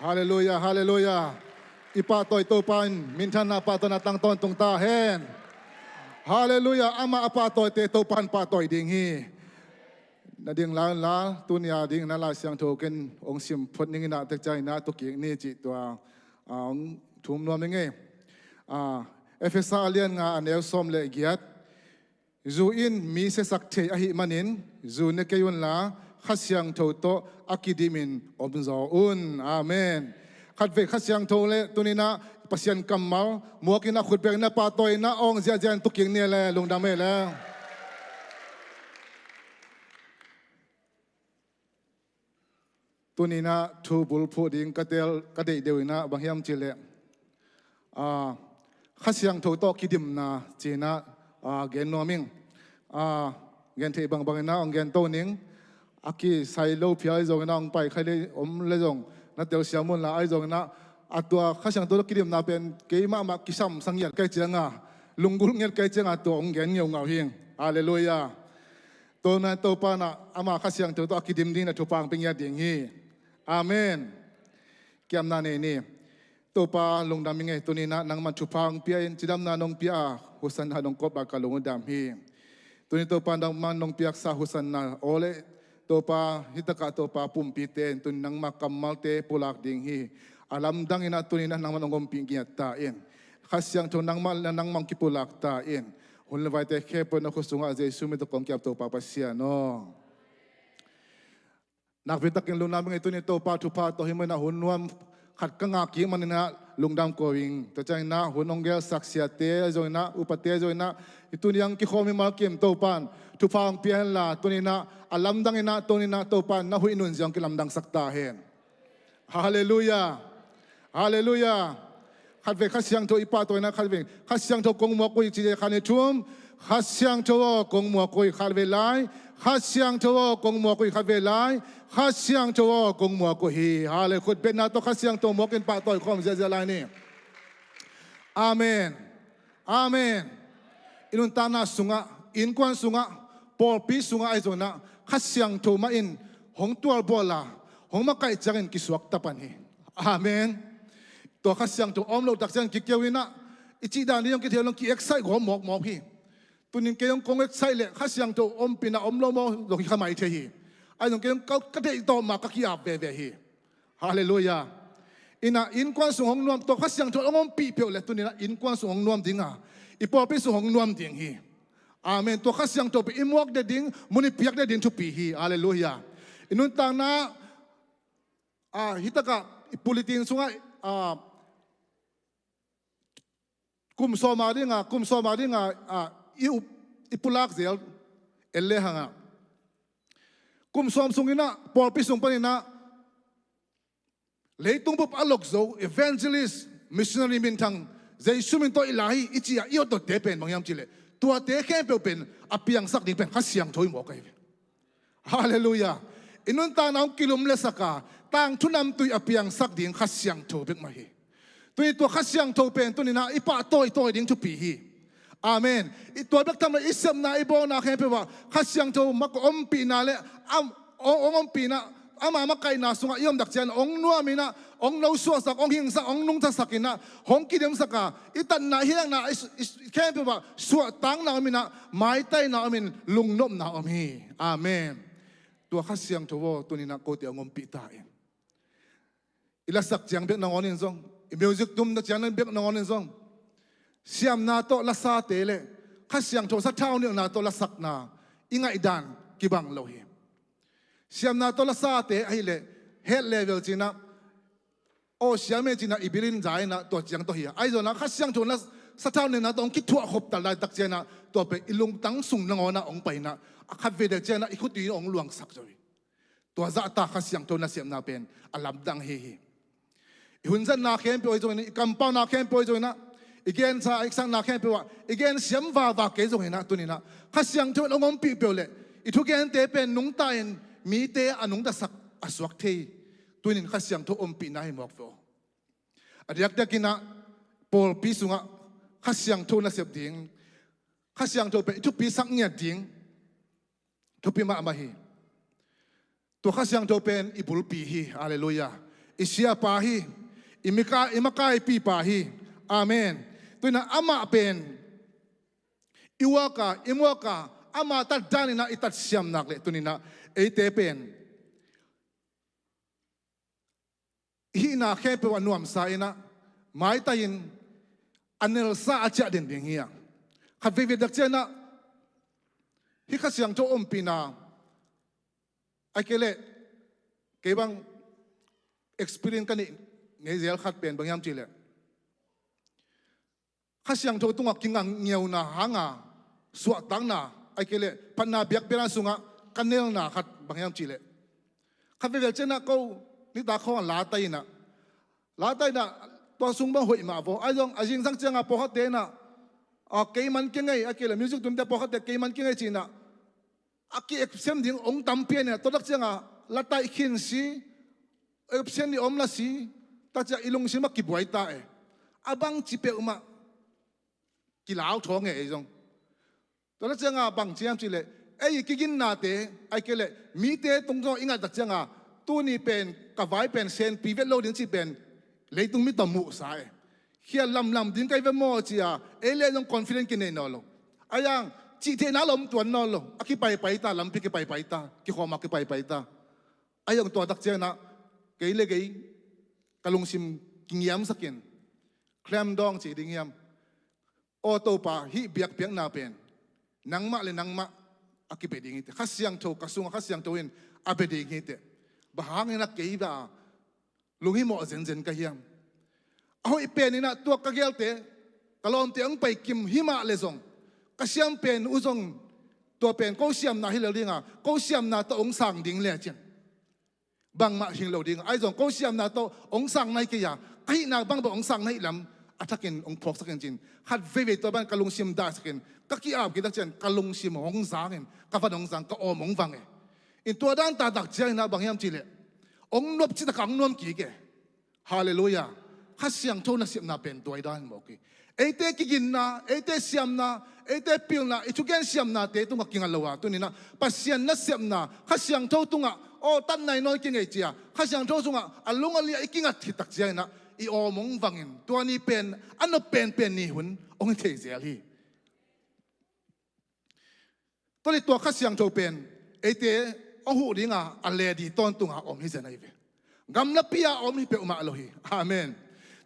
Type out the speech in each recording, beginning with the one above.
Hallelujah, hallelujah. Ipa toy topan minsan na pato na tang ton tung ta hen. Hallelujah, ama apa toy te topan pa toy ding hi. Na ding la tunia ding na la siang token ong sim phot ning na tek chai na to ki ni chi to ong thum no menge. Efesa alian nga anel som le giat. Zu in mi se sak the a hi manin zu ne kayun la khasyang tho to akidimin omzo un amen khat ve khasyang tho le tunina pasien kamal muakina khut pek na pa toy na ong zia jan tuking ne le lungdam me le tunina thu bul phu ding katel kadei dewina bangyam chile khasyang tho to kidim na china gen noming gen the bang na ong gen to ning aki sai lo phia ai zong na ong pai khai le om le zong na tel siamun la ai zong na atwa khasyang to kidim na pen ke ma kisam sangyat kai chenga lungul ngel kai chenga to ong gen ngeu ngau hing hallelujah to na to pa na ama khasyang to akidim din na thupang pingya ding hi amen kiam na ne ni to pa lungdam nge to ni na nang man thupang pia in chidam na nong pia husan ha nong ko ba ka lungdam hi to ni to pa nang man nong piak sa husan na ole topa hitaka topa pumpi ten tun nang makamal te pulak ding hi alam dang ina tunina nang manongom pingiat ta in khasyang to nang mal nang mang kipulak ta in hun vai te khepo na khusunga jesu mi to kong kyap topa pasia no nak bitakin lu naming ito ni topa thupa to himena hunwam khat kanga ki manina lungdam koing to chai na hunongel saksia te joina upate joina ituniang ki khomi malkim topan thupang pian la tunina alam dang ina tonina topan na huinun jang kilam dang sakta hen hallelujah hallelujah khat ve khasyang to ipa to na khat ve khasyang to kong mo ko chi khane thum khasyang to kong mo ko khat ve lai khasyang to kong mo ko khat ve lai khasyang to kong mo ko hi hale khut ben na to khasyang to mo ken pa to khom ja lai ni amen amen inun ta na sunga in kwan sunga Paul pi sunga ai zona khasyang to ma in hong tual bola hong ma kai changin kiswak tapan hi amen to khasyang to omlo taksan ki kewina ichi dan yang ki thelong ki excite go mok mok hi tunin ke yong kong excite le khasyang to om pina omlo mo lo ki khamai the hi ai dong ke yong ka de to ma ka ki ap ve hi hallelujah ina in kwan sung hong nuam to khasyang to ongom pi pe le tunina in kwan sung hong nuam dinga ipo pi sung hong nuam ding hi amen to khasyang to pe imwak de ding muni piak de ding to pi hi hallelujah inun tang na hitaka ipulitin sunga kum so ma ringa ipulak zel elle hanga kum som sungina por pi sung panina leitung pop alok zo evangelist missionary min thang zai sumin to ilahi ichia io to tepen mangyam chile tua te khem pe pen apiang sak ding pen khasyang thoi mo kai hallelujah inun ta naung kilom le saka tang thunam tui apiang sak ding khasyang tho bek ma hi tui to khasyang tho pen tunina ipa toy ding thu pi hi amen I to bek tam isam na ibo na khem pe wa khasyang tho mak om pi na le om pi na ama makai na sunga iom dak chen ong nuamina ong no so sak ong hing sak ong nung ta sakina hong kidem saka itan na hiang na khem pe wa su tang na mina mai tai na amin lung nom na ami amen to khasyang tho tunina ko te ngom pi ta ila sak jang bek na ngonin song music tum na chang bek na ngonin song siam na to la sa te le khasyang tho sa thau ni na to la sak na ingai dan kibang lo hi siam na to la sa te ai le head level china o siam me china ibilin jai na to chang to hi ai zo na khasyang tho na sa thau ni na to ki thu khop ta lai tak chena to pe ilung tang sung na ngona ong pai na akhat ve de chena ikhuti ong luang sak joi to za ta khasyang tho na siam na pen alam dang hi hunzan na khem pe oi zo ni kampau na khem pe oi zo na again sa iksang na khem pe wa again siam va ke zo na tu ni na khasyang tho ongom pi pe le ithu gen te pen nung ta en mi te anung da sak aswak the tunin khasyang tho om pi na hi mok fo adiak ta kina Paul pi sunga khasyang tho na sep ding khasyang tho pe thu pi sak nya ding thu pi ma hi to khasyang tho pen ibul pi hi hallelujah isia pahi imakai pi pahi amen tuina ama pen iwaka imwaka ama tat danina itat siam nakle tunina ete pen hina khepe wa nuam sa ina mai tayin anel sa acha den ding hiya khat ve dak chena hi khasiang to ompina akele kebang experience kani ngezel khat pen bangyam chile khasiang to tunga kingang ngeu na hanga suwa tang na akele panna biak pera sunga kanel na khat bangyam chile khat ve chena ko ni ta kho la tai na to sung bang hoi ma vo ajong ajing sang changa po hat de na a ke man ke ngai akele music tum te po hat de ke man ke ngai china aki exam ding ong tam pe ne to dak changa la tai khin si exam ni om la si ta cha ilung si ma ki buai ta e abang chi pe uma ki lao thong e jong to dak changa bang chiam chi le ei ki gin na te akele mi te tung jo inga dak changa tu ni pen ka vai pen sen pi vet lo din chi pen leitung mi tamu sa e khia lam din kai ve mo chia ele long confident ki ne no lo ayang chi the na lom tuan no lo aki pai ta lam pi ki pai ta ki khoma ki pai ta ayang to dak che na ke le ge kalung sim kingiam sakin klam dong chi ding yam auto pa hi biak na pen nang ma aki pe ding ite khasyang tho kasung khasyang tho in ape ding ite bahang na ke da lungi mo zen ka hiam ahoi pen ina tua ka gelte kalom te ang pai kim hima le zong kasiam pen uzong tua pen ko siam na hilalinga ko siam na to ong sang ding le chen bang ma hing lo ding ai zong ko siam na to ong sang nai ke ya ai na bang ba ong sang nai lam atakin ong phok sakin chin khat ve to ban kalung sim da sakin ka ki ap ki dak chen kalung sim ong sang en ka fa ong sang ka om ong wang e in tua dan ta dak chai na bang yam chi le ong nop chi ta kang nom ki ke hallelujah khasiang thona siam na pen toy dan mo ki ete ki gin na ete siam na ete pil na itugen siam na te tunga kinga lawa tunina pasian na siam na khasiang tho tunga o tan nai noi ki ngai chia khasiang tho sunga alunga li ikinga thitak chia na i o mong wangin tuani pen ano pen ni hun ong the zel hi toli to khasiang tho pen ete ohu ringa ale di ton tunga om hi zanai ve gam na pia om hi pe uma alohi amen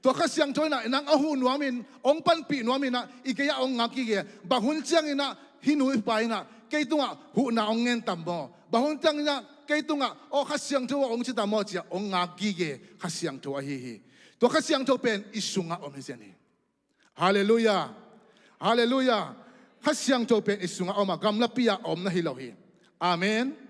to khasiang thoina nang ahu nuamin ong pan pi nuamina ikaya ong ngaki ge bahun chang ina hinui paina keitunga hu na ong ngen tambo bahun chang ina keitunga o khasiang tho ong chita mo chia ong ngaki ge khasiang tho hi to khasiang tho pen isunga om hiseni hallelujah hallelujah khasiang tho pen isunga oma gam na pia om na hilohi amen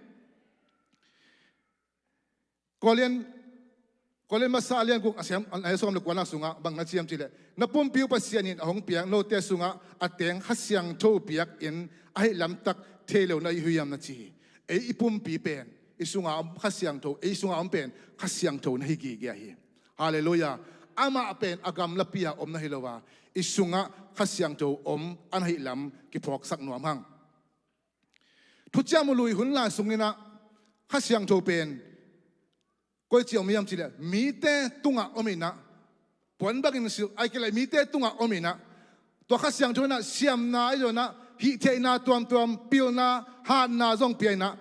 Kolen masalian kung asyam asom na kuala sunga bang nachiam chile na pumpiu pasianin ahong piang no te sunga ateng hasyang tho piak in ai lam tak thelo na huyam na chi e ipumpi pen isunga hasyang tho e sunga am pen hasyang tho na higi ge hi hallelujah ama pen agam lapia om na hilowa isunga hasyang tho om an hi lam ki phok sak nuam hang thuchamului hunla sungina hasyang tho pen koi chiao miam chile mi te tunga omina pon bagin sil ai kele mi te tunga omina to khasyang thona siam na ai na hi the na tuam pil na ha na zong pi na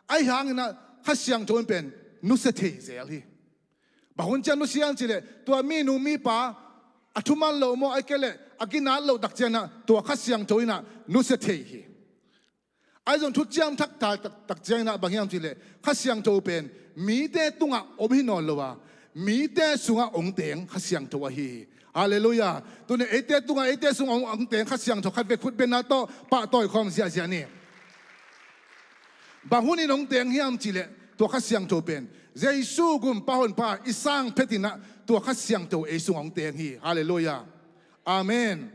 ai hang na khasyang thon pen nu se the zel hi ba hun chan nu siang chile to mi nu mi pa athuman lo mo ai kele agina lo dak chena to khasyang thoina nu se the hi ai zong thu chiam thak ta tak chena bangyam chile khasyang tho pen mi te tunga omhino lowa mi te sunga ong teng khasyang tho hi hallelujah tune ete tunga ete sunga ong teng khasyang tho khat ve khut ben na to pa toy khom sia ni bahuni nong teng hiam chile to khasyang tho pen jesu gum pahon pa isang petina to khasyang tho e sunga ong teng hi hallelujah amen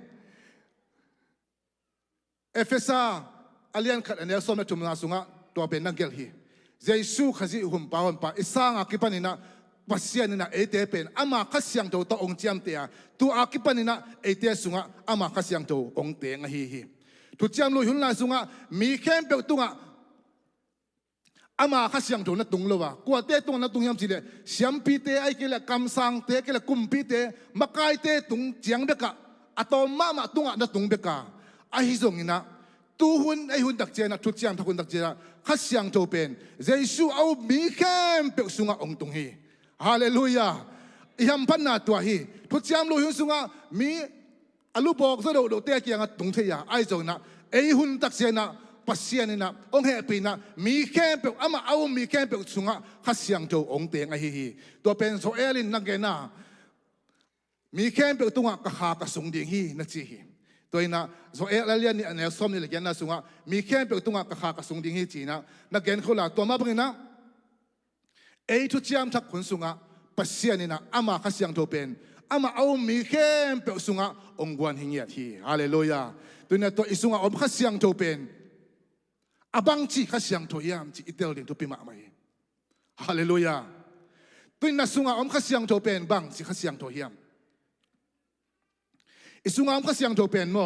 efesa alian khat anel som na tumna sunga to pen na gel hi jesu khazi hum pahon pa isang akipanina pasianina ete pen ama khasyang to ong chiam te a tu akipanina ete sunga ama khasyang to ong te nga hi tu chiam lu hun la sunga mi khem pe tunga อามาข้าเสียงโถนัดตุงเลวะกว่าเตะตุงนัดตุงยามจีเลยเสียมปีเตะไอ้เกล้ากำสังเตะเกล้ากุมปีเตะมาไกเตะตุงเจียงเบกะอะตอมาตุงอะนัดตุงเบกะไอ้ฮิซงอินะตูหุนไอ้หุนดักเจนะทุกเจียมทักหุนดักเจนะข้าเสียงโถเป็นเจสูเอามีเข้มเปกสุงะองตุงฮีฮาเลลูยายามพันนาตัวฮีทุกเจียมลุยหุนสุงะมีอลูบอกซะโดเตะเกียงตุงเทียไอ้จงนะไอ้หุนดักเจนะปัสเซียนี่นะองเฮปีนะมีแค่เปอามาเอามีแค่เปสุงะข้าเสียงโจองเตียงไอฮีตัวเป็นโซเอลินนักเกน่ามีแค่เปตุงะกะหากะสุงเดียงฮีนักจีฮีตัวนี้นะโซเอลเลียนนี่อันนี้ซ้อมนี่เลยกันนะสุงะมีแค่เปตุงะกะหากะสุงเดียงฮีจีนะนักเกนเขาละตัวมาเป็นนะไอทุจยามทักคนสุงะปัสเซียนี่นะอามาข้าเสียงโจเป็นอามาเอามีแค่เปสุงะองกวนหิงเงียทีฮาเลลูยาตัวนี้ตัวอิสุงะอมข้าเสียงโจเป็นอาบังจีข้าเสียงโถยามจีอิเตลลินทุปิมาไม่ฮาเลลูยาตุนนัสุงาอมข้าเสียงโถเป็นบังจีข้าเสียงโถยามอิสุงาอมข้าเสียงโถเป็นโม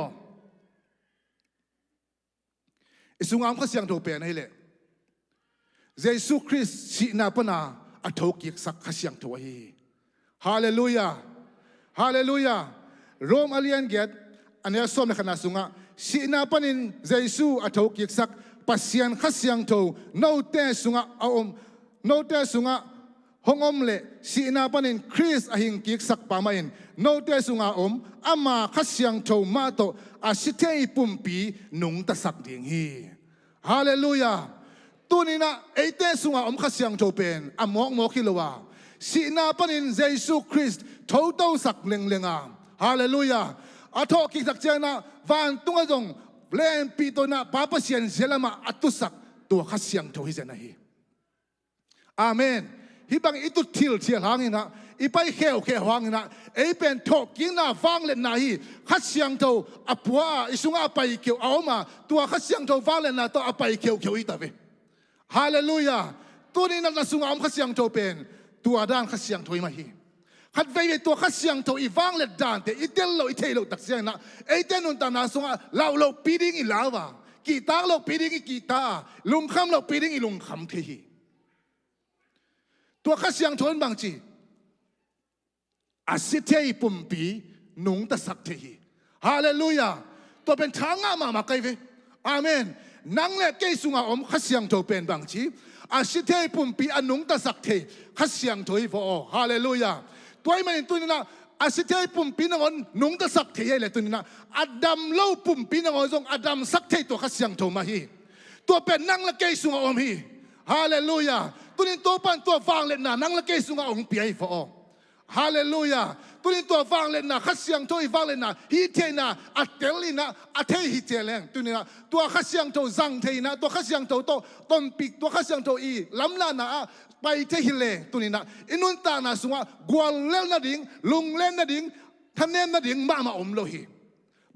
อิสุงาอมข้าเสียงโถเป็นให้เล่เยซูคริสต์ชีนาปนาอัฐกิกสักข้าเสียงโถฮีฮาเลลูยาฮาเลลูยาโรมอาเลียนเกตอันนี้ส้มในขณะสุงาชีนาปนินเยซูอัฐกิกสักปัสยันข้าเสียงโถโนเตสุงะเอาโนเตสุงะหงอมเล่สีนาปนินคริสอหิงกิกสักปามาอินโนเตสุงะอามาข้าเสียงโถมาโตอาชิเทยปุ่มปีนุงตะสักดิ่งฮีฮาเลลูยาตัวนี้นะเอเตสุงะข้าเสียงโถเป็นอามอกคิโลวาสีนาปนินเยซูคริสต์โถโตสักเลงฮาเลลูยาอาทอกิกสักเจนะวันตุงะจงเล่นปีตัวน่ะป้าเสียนเซลมาอัตุสักตัวข้าเสียงโถฮิเซนะฮีอาเมนฮิบังอิตุทิลเชียหางินะอีไปเขียวหางินะไอเป็นทอกกินน่ะฟังเล่นนะฮีข้าเสียงโถอปัวอิสุงะไปเขียวเอามาตัวข้าเสียงโถฟังเล่นนะตัวไปเขียวอีตาเวฮาเลลูยาตัวนี้นั่นสุงะข้าเสียงโถเป็นตัวด้านข้าเสียงโถมาฮีขัดไว้ตัวข้าเสียงโถอีฟังเล่นด่านแต่อีเตลโลอีเทลโลตักเสียงนะไอเตนุนตานาสุงะเราปีดิ้งอีลาวะกีตาร์เราปีดิ้งอีกีตาร์ลุงคำเราปีดิ้งอีลุงคำเทีตัวข้าเสียงโถนบางจีอาศิเทยปุ่มปีนุงตะสักเทีฮาเลลูยาตัวเป็นทางงามาไกลเวอาเมนนังเล่เกสุงะข้าเสียงโถเป็นบางจีอาศิเทยปุ่มปีอนุงตะสักเทข้าเสียงโถอีโฟฮาเลลูยาตัวมันตัวนี้นะอาศิเทยปุ่มปีนังอนนุงตะสักเทยเลยตัวนี้นะอดัมเล่าปุ่มปีนังอนจงอดัมสักเทตัวข้าเสียงโถมาฮีตัวเป็นนังเล่เกสุงะฮีฮาเลลูยาตัวนี้ตัวปันตัวฟังเล่นนะนังเล่เกสุงะเปียอีโฟฮาเลลูยาตัวนี้ตัวฟังเล่นนะข้าเสียงโถอีฟังเล่นนะฮีเทนะอัตเตลินะอัตเทฮีเจเลงตัวนี้นะตัวข้าเสียงโถจังเทนะตัวข้าเสียงโถโตต้นปีตัวข้าเสียงโถอีลำลานะไปเทฮิเลตัวนี้นะอินุนตานะสุงะกวนเล่นนะดิ่งลุงเล่นนะดิ่งท่านเน้นนะดิ่งมาอมโลหิ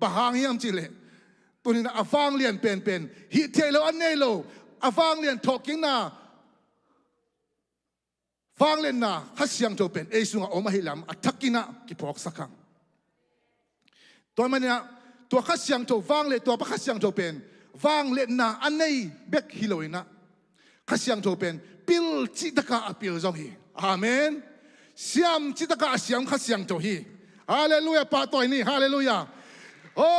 บะหางยามจิเลตัวนี้นะอาฟังเลียนเป็นฮิเทโลอันเนโลอาฟังเลียนทอกิงนะฟังเล่นนะข้าเสียงโจเป็นเอซุงอมาฮิลามอัทักกินะกิพอกสักครั้งตัวมันเนี่ยตัวข้าเสียงโจฟังเล่นตัวข้าเสียงโจเป็นฟังเล่นนะอันนี้เบกฮิโลอินะข้าเสียงโจเป็นปิลจิตกะปิลจงฮีอาเมนเสียมจิตกะเสียมข้าเสียงโจฮีฮาเลลูยาปาตัวนี้ฮาเลลูยาโอ้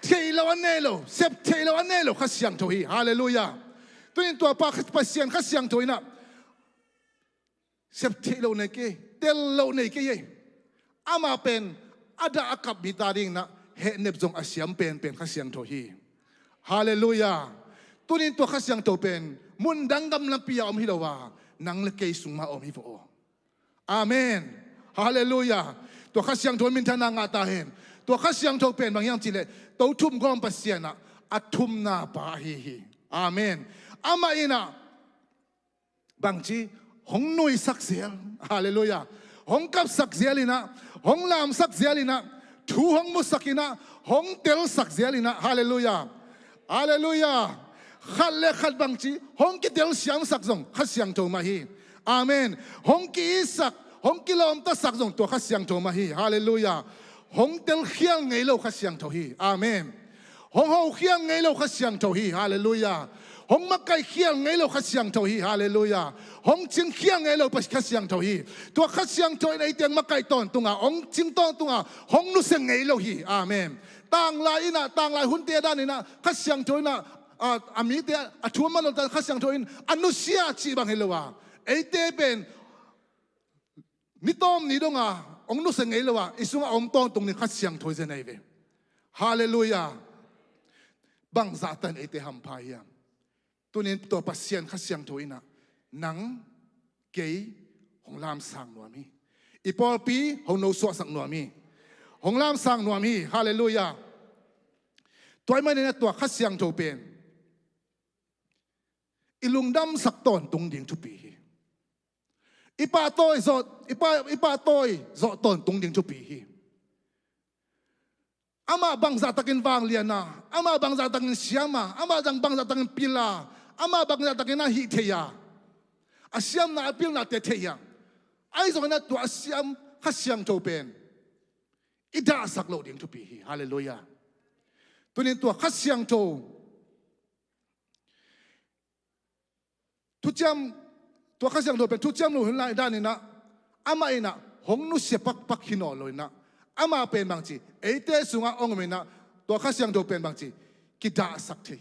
เทโลอันเนโลเซปเทโลอันเนโลข้าเสียงโจฮีฮาเลลูยาตัวนี้ตัวป้าเสียงข้าเสียงโจนะเซปเทโลเนเกเตลโลเนเกยอามาเป็นอาดาอักับบิตาดิงนะเฮเนบจงอาเสียมเป็นข้าเสียงโทฮีฮาเลลูยาตัวนี้ตัวข้าเสียงโทเป็นมุนดังกำลังปียอมฮิโลวานังเลเกสุงมาอมฮิโฟอาเมนฮาเลลูยาตัวข้าเสียงโทมินทนางาตาเห็นตัวข้าเสียงโทเป็นบางอย่างจิเลตัวทุ่มก้อมปัสเซียนะอัทุมนาปาฮีอาเมนอามาอินะบางทีหงนุยสักเสียฮาเลลูยาหงกับสักเสียลินะหงลามสักเสียลินะทูหงมุสักินะหงเตลสักเสียลินะฮาเลลูยาฮาเลลูยาขัดเล็กขัดบางทีหงกิเตลเสียงสักซงขัดเสียงโทมาฮีอาเมนหงกิสักหงกิลอมตะสักซงตัวขัดเสียงโทมาฮีฮาเลลูยาหงเตลเขียงไงโลขัดเสียงโทฮีอาเมนหงเฮาเขียงไงโลขัดเสียงโทฮีฮาเลลูยา หงมาไก่เขี้ยงไงเราขัดเสียงโถฮีฮาเลลูยาหงจิงเขี้ยงไงเราไปขัดเสียงโถฮีตัวขัดเสียงโถในเตียงมาไก่ตอนตุงอ่ะหงจิงตอนตุงอ่ะหงนุเสงไงเราฮีอาเมนต่างลายนะต่างลายหุ่นเตียด้านนี่นะขัดเสียงโถนะอามีเตียชัวมันเราขัดเสียงโถอินอนุเสียจีบังเฮลวาไอเตเป็นนิตอมนี่ดงอ่ะองนุเสงไงเราวะอิสุงอ่ะองตอนตรงนี้ขัดเสียงโถเจนไอเวฮาเลลูยาบังซาตันไอเตหัมพายามตัวนี้ตัวปัสเซียนขัดเสียงโถอินะหนังเกย์ของลามสังนัวมีอีปอลปีของโนสวสังนัวมีของลามสังนัวมีฮาเลลูยาตัวไม่เนี่ยตัวขัดเสียงโถเป็นอีลุงดำสักตอนตรงดิ่งทุปีอีป้าโต้จอดอีป้าโต้จอดตอนตรงดิ่งทุปีอามาบังซาตักินวางเลียนาอามาบังซาตักินเสียมาอามาจังบังซาตักินปิลาอามาบังซาตักินนาฮิเทียอาเสียมนาปิลนาเตเทียไอ้ส่วนนั้นตัวอาเสียมขัดเสียงโจเป็นอีดาสักโลดิ่งทุปีฮาเลลูยาตัวนี้ตัวขัดเสียงโจทุกจำตัวข้าศึกโดนเป็นทุกจำหนูเห็นไรด้านนี้นะอามาเองนะหงนุเสียปักหินอเลยนะอามาเป็นบางทีเอเตสุงาองเมนะตัวข้าศึกโดนเป็นบางทีกิดาสักที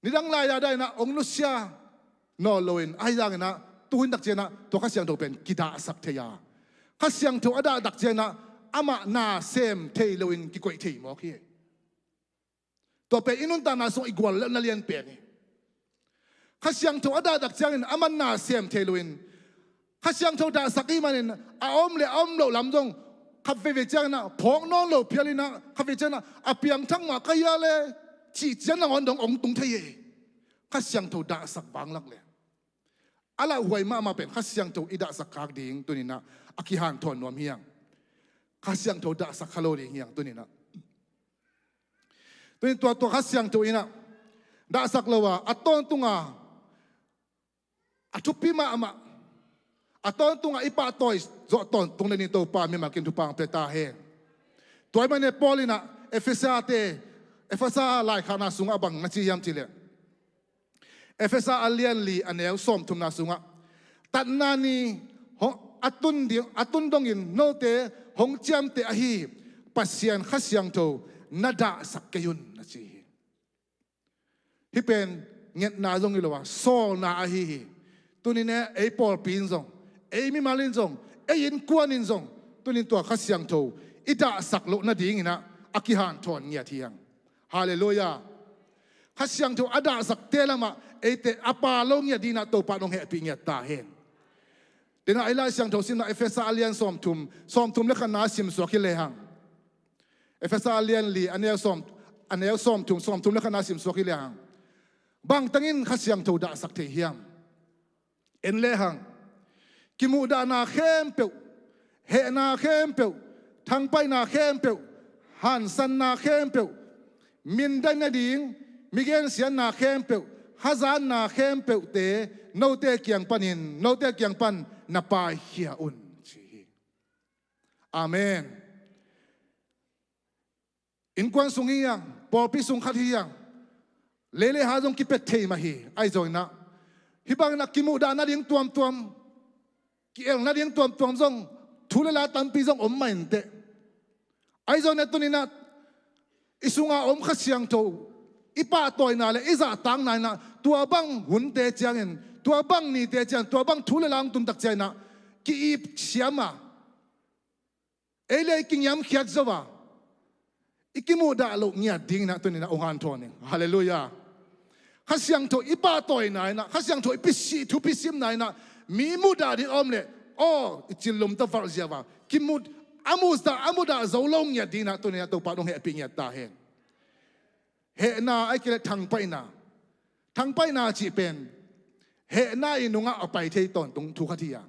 นี่ดังไรได้นะองนุเสียนอเลยไอ้ยังนะตัวหินดักเจนะตัวข้าศึกโดนเป็นกิดาสักทียาข้าศึกตัวอดาดักเจนะอามานาเซมเทเลยกิกวยทีมอคีตัวเป็นอินุนตานาส่งอีกวันแล้วนั่นเรียนเปลี่ยนข้าเสียงโทอดาดักจังอินอามันนาเสียมเทลุอินข้าเสียงโทดาสักีมันอินอาอมเลอมโลลำจงข้าเวจังนะพงน้องโลเพียลินะข้าเวจังนะอาเปียงทั้งมาขยาเลจีจังนะวันดงองตุงเทียข้าเสียงโทดาสักบางลักเลยอะไรหวยมาเป็นข้าเสียงโทอิดาสักขากดิ่งตัวนี้นะอากิฮันทอนนวมเฮียงข้าเสียงโทดาสักขโลดิ่งเฮียงตัวนี้นะตัวนี้ตัวข้าเสียงโทอินะดาสักเลวะอัตตอนตุงาทุปีมาama atong tunga ipa toy zo ton tung na nito pa mi makin tupang petahe toy mane polina efesa lai khana sunga bang na chi yam chile efesa alian li anel som tum na sunga tan na ni ho atun dongin no te hong chiam te ahi pasian khasyang to nada sakkayun na chi hi pen nget na jong ilwa so na ahiตัวนี้เนี่ยไอ้ปอลปีนซงไอ้มิมาลินซงไอ้ยินกวนนินซงตัวนี้ตัวข้าเสียงโตอิตาสักโลนาดิ่งนะอากิฮันทอนเงียเทียงฮาเลลูยาข้าเสียงโตอดาสักเตละมาไอ้เตอปาโลเงียดีนะตัวปาลงเหตุปีเงียตาเห็นเดี๋ยวนะไอ้ลายเสียงโตสินะเอเฟซาเลียนซ้อมทุมเล็กขนาดสิมสวกิเลหังเอเฟซาเลียนลีอันนี้ซ้อมทุมเล็กขนาดสิมสวกิเลหังบางตั้งอินข้าเสียงโตดาสักเทียมเอ็นเลหังกิมูดานาเข้มเปียวเฮนาเข้มเปียวทางไปนาเข้มเปียวหันสันนาเข้มเปียวมินได้นาดิ่งมิเกนเสียนาเข้มเปียวฮัซานนาเข้มเปียวเตโนเตเกียงปันินโนเตเกียงปันนาปายเฮียอุนชีอาเมนอินกวนสุงเฮียงปอปิสุงขัดเฮียงเลหาจงกิเป็ดเทมาฮีไอจอยนะฮิบังนักกิมูดานาเดียงตัวมกิเอลนาเดียงตัวมซงทุเลลาตันปีซงอมไม่เตะไอโซเนตุนินัดอิสุงอาอมขัดเสียงโตอิป้าตัวนาเลอิซาตังนายนะตัวบังหุ่นเตะจังเงินตัวบังนี่เตะจังตัวบังทุเลลางตุนตักใจนะกิอีเสียมาเอเลกิยามเขียดซะวะอิกิมูดาโลเงียดิ้งนะตุนินะองค์อันโทนิฮาเลลูยาข้าเสียงโถอีป้าต่อยนายนะข้าเสียงโถอีปิสิทุปิซิมนายนะมีมุดาดิอมเลยโอ้จิลลมตะฟาร์เซียวะกิมุดอามุดาจะลงเนี่ยดีนะตัวนี้ตัวปาดงเหตุปีเนี่ยตาเห็นเหนาไอ้เกล็ดทางไปนาจีเป็นเหนาอินุงะเอาไปเทตอนตรงทุกขที่อย่าง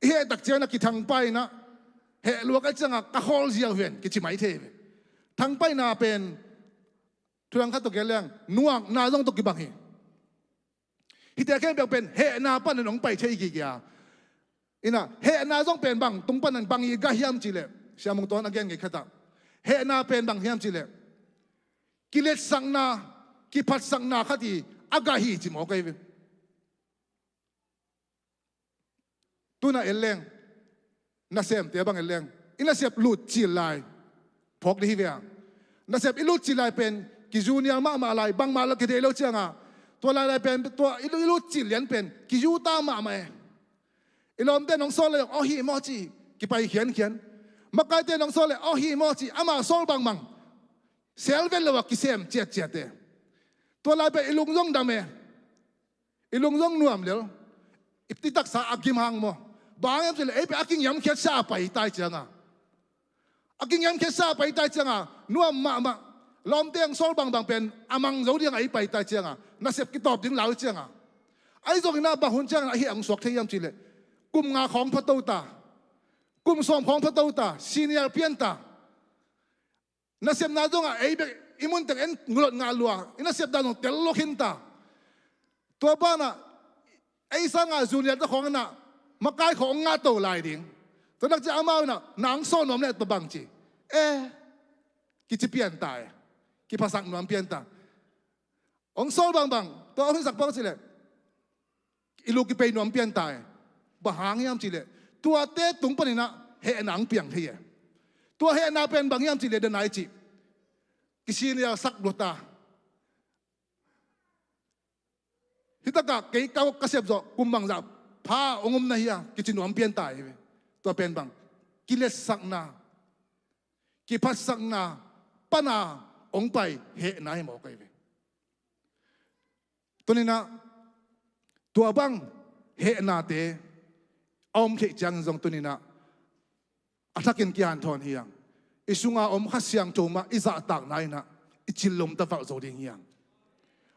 เหตักเจนักกิทางไปนะเหลวกไอ้จังกะฮอลเซียวเห็นกิจิไม่เททางไปนาเป็นทุกครั้งข้าตกเรื่องนัวนาต้องตกกี่บังฮิตาแค่เป็นเฮนาปั้นหนองไปใช่กี่ยาอินะเฮนาต้องเป็นบังตรงปั้นบังอีกาฮิมจิเลเสียมงตอนนักเรียนกี่ขตาเฮนาเป็นบังฮิมจิเลกิเลสสังนา ki phat sang na khati aga hi chi mo kai tuna eleng na sem te bang eleng ina sep lut chi lai phok di hi ve na sep ilut chi lai pen ki junior ma lai bang ma la ki de lo changa to lai pen to ilut chi lian pen ki ju ta ma ilom te nong sol le o hi mo chi ki pai khian ma kai te nong sol le o hi mo chi ama sol bang mang selven lo ki sem che te to lai pe ilung jong da me ilung jong nuam le ipti tak sa agim hang mo bang em le pe aking yam khet sa pai tai changa aking yam khet sa pai tai changa nuam ma lom teng sol bang pen amang zo diang ai pai tai changa na sep ki top ding lau changa ai zong na ba hun changa hi ang sok the yam chi le kum nga khong pha to ta kum som khong pha to ta senior pian ta na sep na zong ai be imun teng en ngulot nga lua ina sep da no tel lo khin ta to ba na ai sang a junior ta khong na makai khong nga to lai ding to nak cha amao na nang so nom le to bang chi ki chi pian ta ki pasak nom pian ta ong sol bang to ong sak bang chi le ilu ki pe nom pian ta ba hang yam chi le tua te tung pa ni na he nang piang the ye tua he na pen bang yam chi le de nai chi ki sin ya sak lo ta hitaka ke ka ka sep zo kum bang za pha ongom na hiya ki chi nom pian ta to pen bang ki le sak na ki phat sak na pana ong pai he nai mo kai ve tunina tua bang he na te om khe chang jong tunina athakin kian thon hiang isunga om khasyang choma iza tak nai na ichilom ta fa zo ding hiang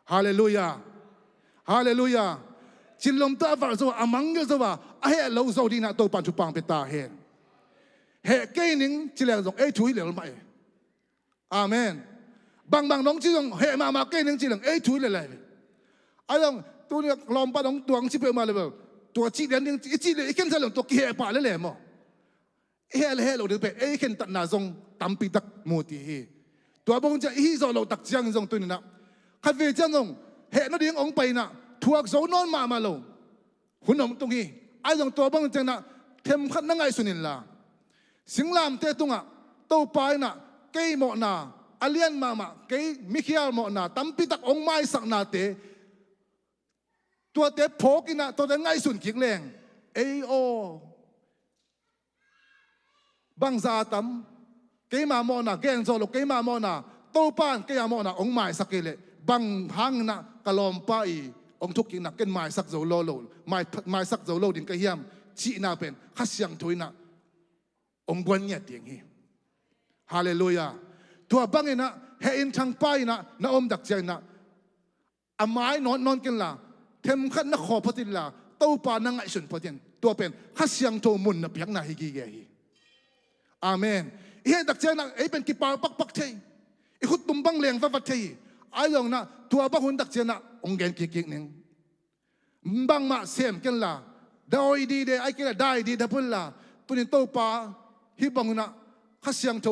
hallelujah hallelujah chilom ta fa zo amang ge zo wa a he lo zo ding na to pan chu pang pe ta he ke ning chilang jong e thui le mai amen bang nong chi jong he ma ke ning chilang e thui le lai ayong tu ni lom pa dong tuang chi pe ma leตัวจีเดียนยังจีเลยเข็นเสลงตัวกี่เหตุป่าเลยแหละมั้งเฮลเราเดี๋ยวไปเข็นตัดนาจงตั้มปีตักมูตีตัวบงจะฮีโซเราตักจังจงตัวนี้นะขัดเวจังจงเหตุนั่นเององไปนะถูกโซนอนมาเราหุ่นนมตรงนี้ไอ้จงตัวบงจังนะเทมขัดนั่งไงสุนินละสิงลามเตตุงอ่ะตัวไปนะเกยหมอนาอเลียนมาเกยมิคิอาลหมอนาตั้มปีตักองไม้สักนาเตตัวเด็บโผกินะตัวเด็ง่ายสุดขิงแรงโอบางซาตัมเกยมาโมนะเกยงโซโลเกยมาโมนะโตปานเกยมาโมนะองไม้สักเลบางหังนะกะลอมป้ายองทุกกินนะเกยไม้สักโซโลไม้สักโซโลดินกะเฮียมจีน่าเป็นขัดเสียงถุยนะองบวนเนี่ยเตียงฮีฮาเลลูยาตัวบางนะเฮอินทางป้ายนะอมดักใจนะอาไม้นอนกันละเทมขัดนักขอพติลาเต้าปานังไอสุนพตินตัวเป็นขัดเสียงโจมุนนับยักนาฮิกีเกฮีอาเมนเฮดักเจนักเป็นกิปาปักเทยขุดตุ่มบังเลียงฟัดเทยไอ้ยังนะตัวบังหุ่นดักเจนักองเกนกิกหนึ่งบังมาเสียมกันละดาวดีเดไอ้กันละได้ดีดับพุ่นละตัวนี้เต้าปาฮิบังหุ่นนะขัดเสียงโจ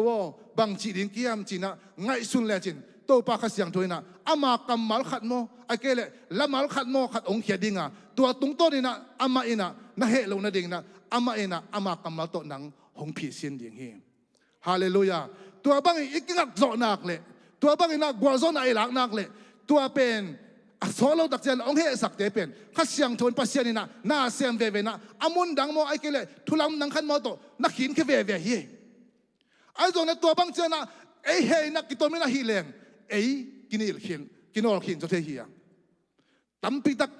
บังจีดินกิยามจีนะไงสุนเลจินโตปาขัดเสียงถุยนะอามากำมัลขัดโมไอ้เกลละมัลขัดโมขัดองเขียดิงอ่ะตัวตุงโตนี่นะอามาอินะนะเฮลงนะดิงนะอามาอินะอามากำมัลโตนังหงผีเสียนดิงเฮฮาเลลูยาตัวบางอีกงักโจนักเลยตัวบางอีนักกว่าโจนักอีหลักนักเลยตัวเป็นโซโลดักเจนองเฮสักเตเป็นขัดเสียงถุยปัสเซียนี่นะน่าเสียมเวนะอามุนดังโมไอ้เกลทุลำนังขันโมโตนักหินแค่เวเฮไอ้ตรงนั้นตัวบางเจนะเฮนักกิโตไม่น่าฮีเลงกินอิลขินกินอลขินจะเทียตั้มปีตัก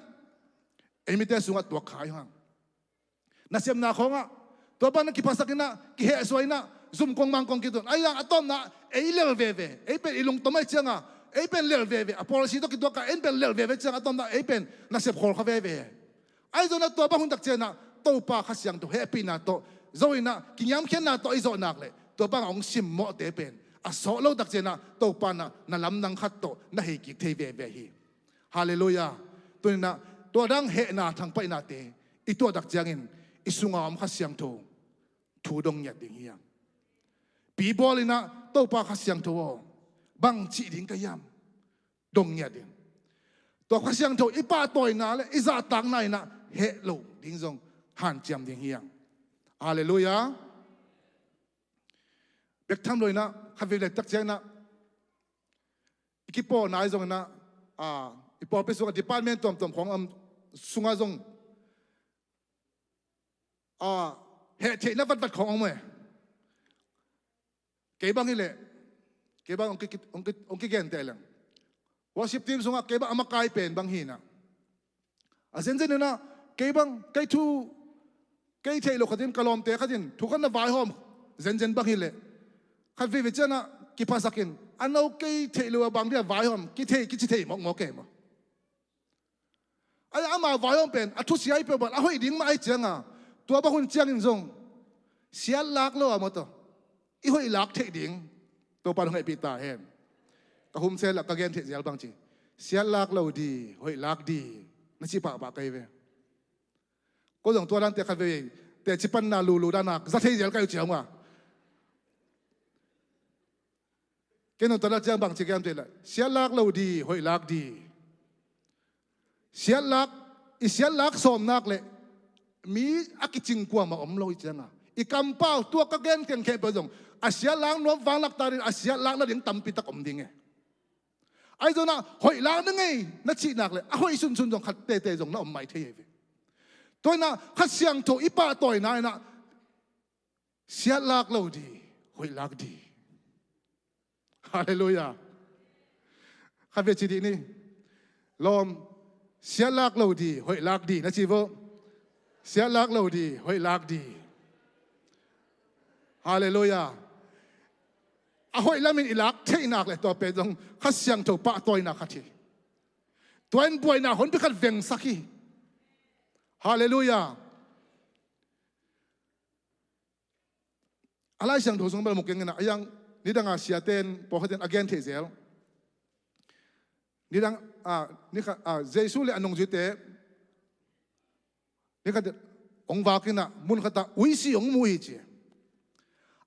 ไม่ได้สุงัดตัวขายห้างน่าเสียมนาของอ่ะตัวบ้านนักกิปัสกินนะกิเหสวยนะซุ่มกองมังกองกิตุนไอ้ยังอะตอมนะเลวเวเป็นอิลุงตัวไม่เชียงอ่ะเป็นเลวเวอะพอลสิตัวกิตัวกันเป็นเลวเวเชียงอะตอมนะเป็นน่าเสียบขอลเขาเวไอ้ตัวนั้นตัวบ้านหุ่นตักเจนะตัวป้าขัดเสียงตัวปีนะตัวโจยนะกินยำเข็นนะตัวไอ้โจนักเลยตัวบ้านองซิมเหมาะเตเป็นโซโลดักเจนะโตปานะลำนังขัดโตนะเฮกิเทเวฮีฮาเลลูยาตัวนี้นะตัวดังเฮนาทางไปนาเตอีตัวดักจังอินอิสุงามขัดเสียงโตทูดงยัดดิ่งเฮียปีบอลินะโตปาขัดเสียงโตบังจีดิ่งกะยาม ดงเงียดิตัวข้าเสียงโถอีป้าต่อยนาเลยอีจ่าตังนายนะเฮโลดิ้งจงหันเจียมดิ้งเฮียงฮาเลลูยาเบกทำเลยนะข้าวิเลตักเจนะอีกิโปนายจงนะอีปอไปส่งกับ department ตัวของสุงาจงเหตุนับวัดขององค์เมื่อเก็บบังนี่แหละเก็บบังองค์เก่งแต่ละworship team sunga keba amakai pen bang hina asen jen na kebang kai thu kai thei lo khatin kalom te khatin thukan na vai hom jen bang hile khat vi vi chana ki pasakin anau kai thei lo bang dia vai hom ki thei mok ke ma ai ama vai hom pen athu siai pe ba a hoi ding ma ai changa tua ba hun chiang in zong sial lak lo ma to I hoi lak thei ding to pa ngai pi ta henกะหุมเซลกะเกนเทเซลบางจีเสียลักเราดีหอยลักดีนั่นสิปะปะไกเวก็ส่งตัวนั้นเตะกันเวแต่จิปันนาลูด้านนักจะเทเซลก็อยู่เจียงว่าเกนตัวนั้นเจียงบางจีเกมเตละเสียลักเราดีหอยลักดีเสียลักสมนักเลยมีอักจิงกว่ามาอมเราอีเจียงอ่ะอีกำเป้าตัวกะเกนเก่งแค่ประสงค์อาเสียลักน้อมฟังลักตาดิอาเสียลักนั่นยังตั้มปิตะกอมดิ่งไงไอ้เจ้าน่ะหอยล้างนั่งไงนั่นชีนักเลยหอยซุนจงขัดเตะจงน่ะอมไม่เที่ยวตัวน่ะขัดเสียงโถอีป้าต่อยนายน่ะเสียลักเราดีหอยลักดีฮาเลลูยาข้าเวทีนี้ลมเสียลักเราดีหอยลักดีนะชีวะเสียลักเราดีหอยลักดีฮาเลลูยาหอยละมินอิลักเทนักเลยตัวเป็นจงขัดเสียงโถปะตัวนักขัดทีตัวเอ็นป่วยนักคนไปขัดเวงสักทีฮาเลลูยาอะไรเสียงโถสงบลมุกยังไงนะยังนี่ดังอาเซียเตนพอเขาเตนอเกนเทเซลนี่ดังนี่ค่ะเจสุเลอันนงจุเตนี่ค่ะองค์วากินะมุนขัดตาอุยสิองมุยจี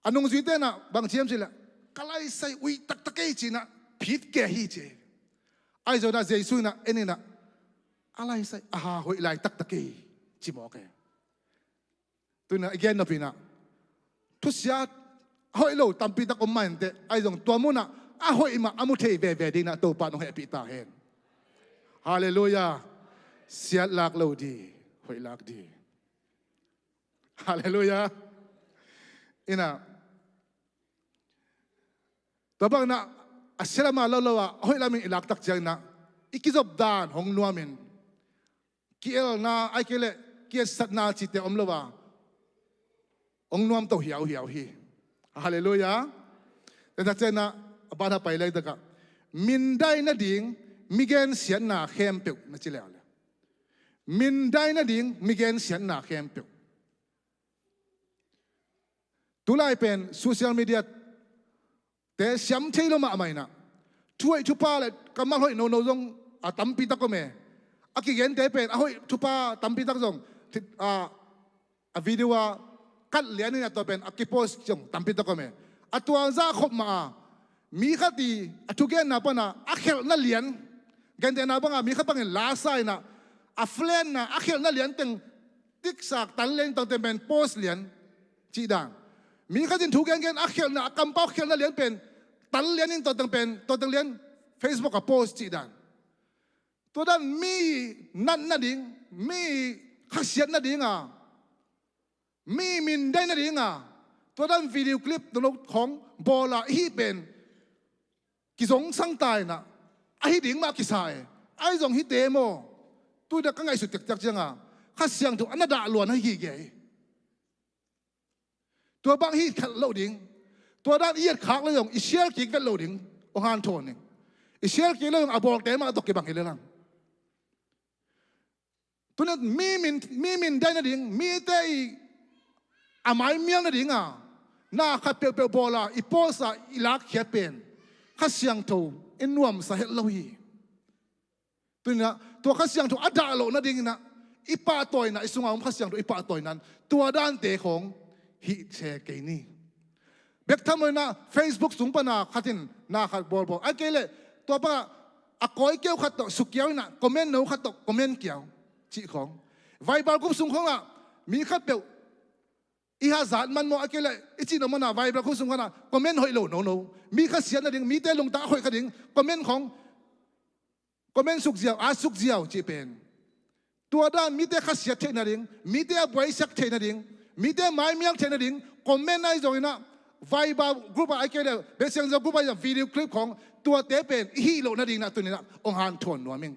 อันนงจุเตนะบางเชียมสิละกลายใส่อุยตักตะเกยจีนะผิดแก่ฮีเจไอ้เจ้าน่ะเจสุนะเอ็นี่นะอะไรใส่หอยไหลตักตะเกยจีหมอแกตัวน่ะอีกแกนน่ะพี่นะทุกอย่างหอยโลตัมปีตะกอมมันเตไอ้ตรงตัวมุนะหอยมาอามุเทเวดีนะตัวปานของเฮปิตาเห็นฮาเลลูยาเสียลักโลดีหอยลักดีฮาเลลูยาอินะตัวบางนะอัศรมาลาวะหอยลามินอิลักตักจังนะอีกิจบดานของนัวมินเกี่ยวนะไอ้เกลเกี่ยวสัตนาจิตเตอมลาวะองนวมตัวเหี่ยวฮีฮาเลลูยาแต่ถ้าเจนะบ้านไปเลยตะกะมินได้นะดิ่งมิเกนเสียนนาเข้มเปียวนะจิเลอะไรมินได้นะดิ่งมิเกนเสียนนาเข้มเปียวตุลาเป็นโซเชียลมีเดียแต่ช้ำเที่ยวมาไม่นะช่วยทุพาเลยกำมังหอยโนจงตั้มปีตะก็เมอากิเกนแต่เป็นหอยทุพาตั้มปีตะจงวิดีโอกัดเหรียญนี่นะตัวเป็นอากิโพสจงตั้มปีตะก็เมตัวจ้าขบมามีขัดดีทุกอย่างนับนะอักเขลนั่นเหรียญกันแต่นับว่ามีขัดปังเงินลาไซนะอัฟเลนนะอักเขลนั่นเหรียญตึงติ๊กสักตันเลนตั้งแต่เป็นโพสเหรียญจีดังมีขัดดินทุกอย่างกันอักเขลนะกำเป้าเขลนั่นเหรียญเป็นตันเหรียญนี่ตัวตั้งเป็นตัวตั้งเหรียญเฟซบุ๊กกับโพสจีดังตัวนั้นมีนั่นดิ่งมีขัดเสียนนั่นดิ่งมีมินได้นั่นดิ่งตัวนั้นวิดีโอคลิปตัวของบอลาฮีเป็นกิจงสังตายนะไอ้ดิ่งมากิสายไอ้จงฮิเตโมตัวเด็กก็ไงสุดจักจังข้าเสียงถูกอันนั้นด่าล้วนให้ฮีเกยตัวบางฮีขัดเหล่าดิ่งตัวด้านเอียดขากเลยอิเชียลกิกกันเหล่าดิ่งองค์ฮันโทนอิเชียลกิกเลยอาบอกแต่มาตกเก็บบางฮีเลยนั่งตัวนั้นมีมินได้นะดิ่งมีแต่อาไม้เมียงนะดิ่งน่าขัดเปลวบอลอีโพสอีลักเขียเป็นข้าเสียงถูอินนวมสาเหตุเลวีตัวนี้ตัวข้าเสียงถูอัดดาโลนั่นเองนะอีป้าต่อยนะไอสุงามข้าเสียงถูอีป้าต่อยนั้นตัวด้านเตะของฮิเชเกนี่เบกทำเลยนะ Facebook สูงปนาขัดินน่าขัดบอลไอ้เกลเลยตัวป้า coi kêu khát to suk kéo na comment nấu khát to comment kéo chỉ không vài bao cũng sung không à mi khát biểu iha zat man mo akele ichi no mana vai bra khu sung kana comment hoi lo no mi kha sian na ding mi te lung ta hoi kha ding comment khong comment suk jiao a suk jiao chi pen tua da mi te kha sia the na ding mi te boy sak the na ding mi te mai miang the na ding comment nai zo ina vai ba group akele be siang zo group ya video clip khong tua te pen hi lo na ding na tu ni na ong han thon no ming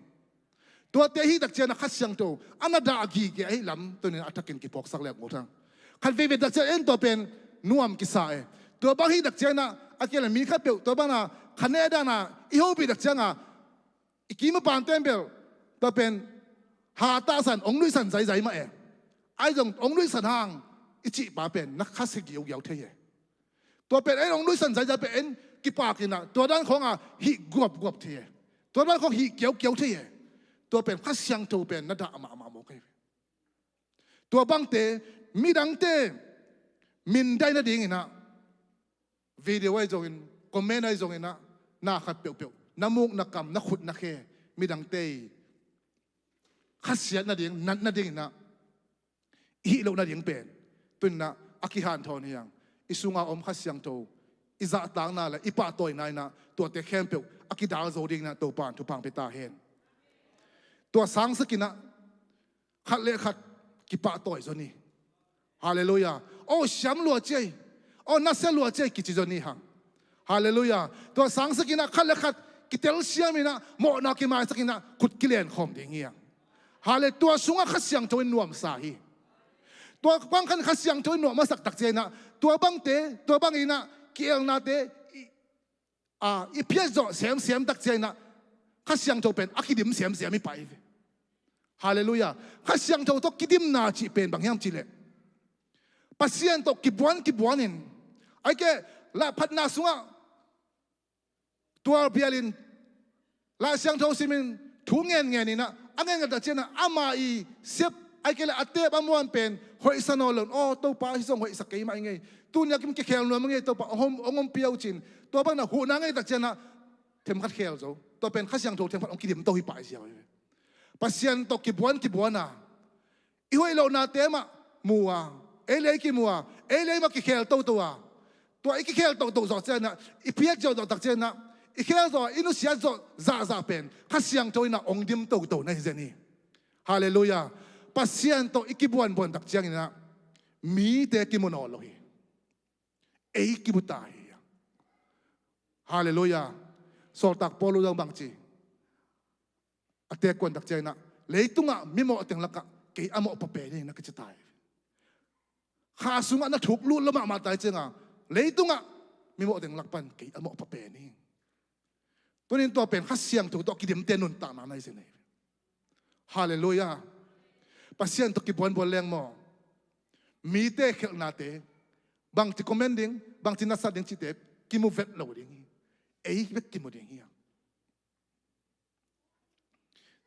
tua te hi dak chen na kha siang to anada gi ge ai lam tu ni atakin ki pok sak le mo thangคันเวดักเจนตัวเป็นนุ่มกิสายตัวบางทีดักเจน่ะอาเกลมีขับเปลตัวบางน่ะคันเนด้าน่ะอีโฮบีดักเจน่ะอีกิมปานเต็มเปลตัวเป็นหาตาสันองลุยสันใจมาไอ้จงองลุยสันห่างอิจิปาเป็นนักขัดเกี่ยวเทียตัวเป็นไอ้องลุยสันใจจะเป็นกิปากินน่ะตัวด้านของหิกวบเทียตัวด้านของหิเกี่ยวเทียตัวเป็นขัดเสียงตัวเป็นนัดอามาโมกตัวบางเตมีดังเตมินได้นะดิ่งนะวิดีโอไอ้จงคอมเมนต์ไอ้จงนะน่าขัดเปียวน้ำมุกนักกำนักขุดนักเขมีดังเตขัดเสียนะดิ่งนัดนะดิ่งนะฮีโร่นะดิ่งเป็นตุนนะอากิฮันทอนี่ยังอิสุงาอมขัดเสียงโตอิจะต่างน่าเลยอิปะตัวนายนะตัวเตะแคมเปียวอากิดาวโจดิ่งนะตัวปานทุพังไปตาเห็นตัวสังสกินะขัดเละขัดกิปะตัวไอ้นี่ฮาเลลูยาโอ้ช้ำลัวเจโอ้นัสเซลัวเจกิจจนี่ฮังฮาเลลูยาตัวสังสกินะขัดเละขัดกิเตลเซียมินะโมนากิมาสกินะขุดกิเลนขอมดิ่งเงี้ยฮาเลตัวสุงะขัดเสียงตัวนัวมสาฮีตัวบางขันขัดเสียงตัวนัวมาสักตักเจนะตัวบางเตตัวบางอีนะเกี่ยงนาเตอีเพียจเสียมตักเจนะขัดเสียงตัวเป็นอักดิมเสียมไม่ไปฮาเลลูยาขัดเสียงตัวกิดิมนาจีเป็นบางอย่างจีเลปัสยานตกกิบวันนินไอ้แกละพัดนาสุงะตัวเบียลินละเสียงเท่าสิมินถุงเงินนี่นะอันเงินกันแต่เจนะอามาอีเสียบไอ้แกละอัตเตบอมวันเป็นหอยสนอลนโอ้ตัวป้าที่ส่งหอยสักกี่มาไงตุนยากิมเขียวนัวมึงไงตัวป้าองมเปียวจินตัวบ้านน่ะหูนางไงแต่เจนะเทมขัดเขียวโจตัวเป็นขัดเสียงโทเทมขัดองกิดิมตัวหิปายเสียวปัสยานตกกิบวันน่ะอีหอยเรานาเตมะมัวเอเลยกิมัวเอเลยมากิเคลตัวอีกิเคลตัวจอดเจนะอีเพียจอดตักเจนะอีเคลจออินุเสียจอซาเป็นขัดเสียงตัวน่ะองดิมตัวในเจนี่ฮาเลลูยาปัสยานตัวอีกิบวันตักเจนี่นะมีแต่กิมุนอลอยเอกิบุตายฮาเลลูยาสอตักปอลูดังบางจีอัตเตกวนตักเจนะเลยตุงะมิโมอัตเงลักกะเกยอโมปะเปนี่นักจะตายข้าสุงะนักถูกลุ่นละมาตายเจงะเลยตุงะมิโมอัตเงลักปันเกยอโมปะเปนี่ตัวนี้ตัวเป็นข้าเสียงถูกตัวกิดมเตนุนตานาในเสน่ห์ฮาเลลูยาปัสยันตัวกิบวันแรงมอมีเตะเขลนาเตบางที่คอมเมนต์ดิ้งบางที่นัสดิ้งจิตเตกิมูเวทโหลดิ้งเอ้ยเวทกิมูดิ้ง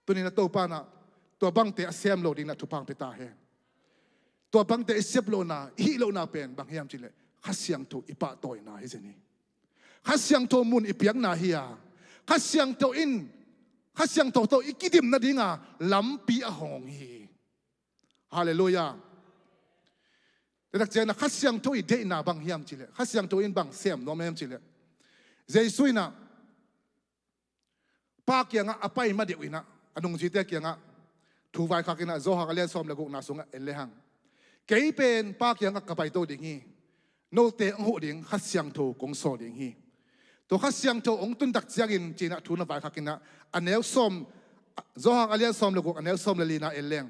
ตัวนี้นะตัวป้านะตัวบางเตะเสียมโหลดิ้งนะทุพังไปตาเฮตัวบางเตะเสียบโหลนาฮีโหลนาเป็นบางยามจิเลข้าเสียงตัวอีปะตัวนาเฮเจนี่ข้าเสียงตัวมุนอีเปียงนาเฮียข้าเสียงตัวอินข้าเสียงตัวอีกิดิมนาดิ้งอ่ะลำปีอะหงฮีฮาเลลูยาแต่ถ้าเจอนะข้าเสียงตัวอีเดน่าบางยามจิเลข้าเสียงตัวอินบางเสียมน้องแม่จิเลเจสุยนะปากยังอ่ะอภัยมาเดียวอินะอันนุ่งจีเตกยังอ่ะถูกไว้ข้ากินะโซฮากเลียนซอมเลกุนาสุงะเอเลหังเกยเป็นปากยังอ่ะกระไปตัวดิ่งฮีโนเตองหูดิ่งข้าเสียงตัวกงโซดิ่งฮีตัวข้าเสียงตัวองตุนดักเจียกินจีนะทูนไว้ข้ากินะอันเนลซอมโซฮากเลียนซอมเลกุอันเนลซอมเลลีนาเอเลง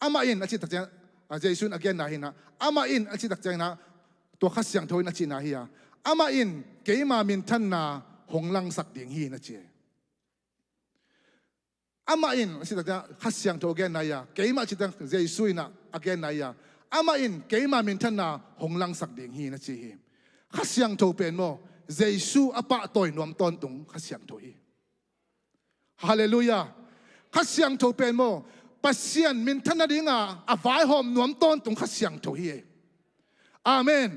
อามาอินอาชิตักเจนอาเจสุนอาเกนนาฮินะอามาอินอาชิตักเจนะตัวข้าเสียงตัวนักจีนาฮิยาอามาอินเกยมามินทันนาหงลังสักดิ่งฮีนะเจอามาอินอาชิตักเจข้าเสียงตัวเกนนายาเกยมาอาชิตักเจสุยนะอาเกนนายาอามาอินเกยมามินทันนาหงลังสักดิ่งฮีนะเจข้าเสียงตัวเป็นโมเจสุอปะตัวหนวมตอนตุงข้าเสียงตัวฮีฮาเลลูยาข้าเสียงตัวเป็นโมปัสยันมินทันดิ่งอาฝ่ายหอมนวมต้นตรงข้าเสียงตัวฮีอาเมน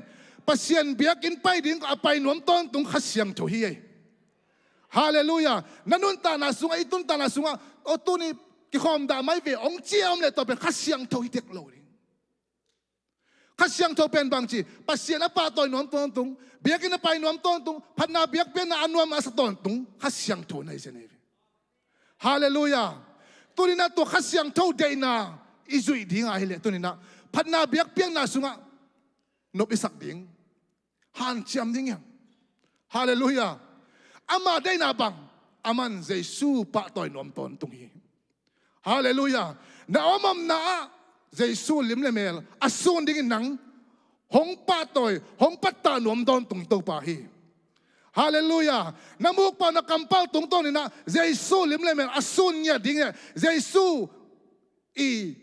ปัสยันเบียกินไปดิ่งอาไปนวมต้นตรงข้าเสียงตัวฮี Hallelujah. Nanun ta na sunga itun ta na sunga o tu ni ki khom da mai ve ong chiam le to pen khasiang tho hitek lo ri. Khasiang tho pen bang chi pasien apa toy nom ton tung biak na pai nom ton tung phat na biak pen na anuam as ton tung khasiang tho nai se ne. Hallelujah. Tu ni na to khasiang tho de na izui ding a hele tu ni na phat na biak piang na sunga nop isak ding han chiam ding yang. Hallelujah. Ama day na bang aman Jesu pa toy nom ton tung hi. Hallelujah. Na omam na Jesu lim le mel asun ding nang hong pa toy hong patta nom ton tung to pa hi. Hallelujah. Namuk pa na kampal tung ton na Jesu lim le mel asun nya ding Jesu i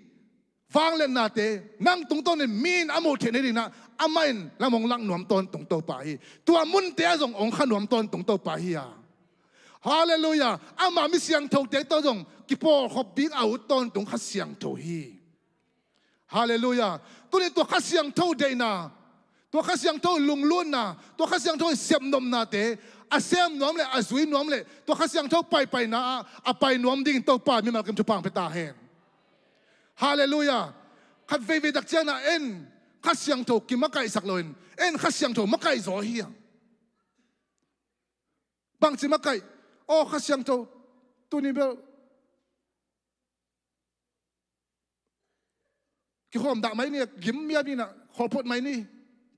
vang len na te nang tung ton min amo the ne na amain lamong lang nuam ton tung to pa hi tua mun te azong ong khan nuam ton tung to pa hi ya. Hallelujah. Ama mi siang tho te to jong ki po khop big out ton tung kha siang tho hi. Hallelujah. Tu ni to kha siang tho de na to kha siang tho lung lun na to kha siang tho sem nom na te a sem nom le a zui nom le to kha siang tho pai pai na a pai nom ding to pa mi mal kem chu pang pe ta hen. Hallelujah. Khat ve ve dak chiang na en khát xiang thổ kim mắc cày sặc lồi en khát xiang thổ mắc cày gió hiang bằng chỉ mắc cày ô khát xiang thổ tu ni bel cái hôm đã mấy nè kiếm miết đi nè họ phốt mấy nè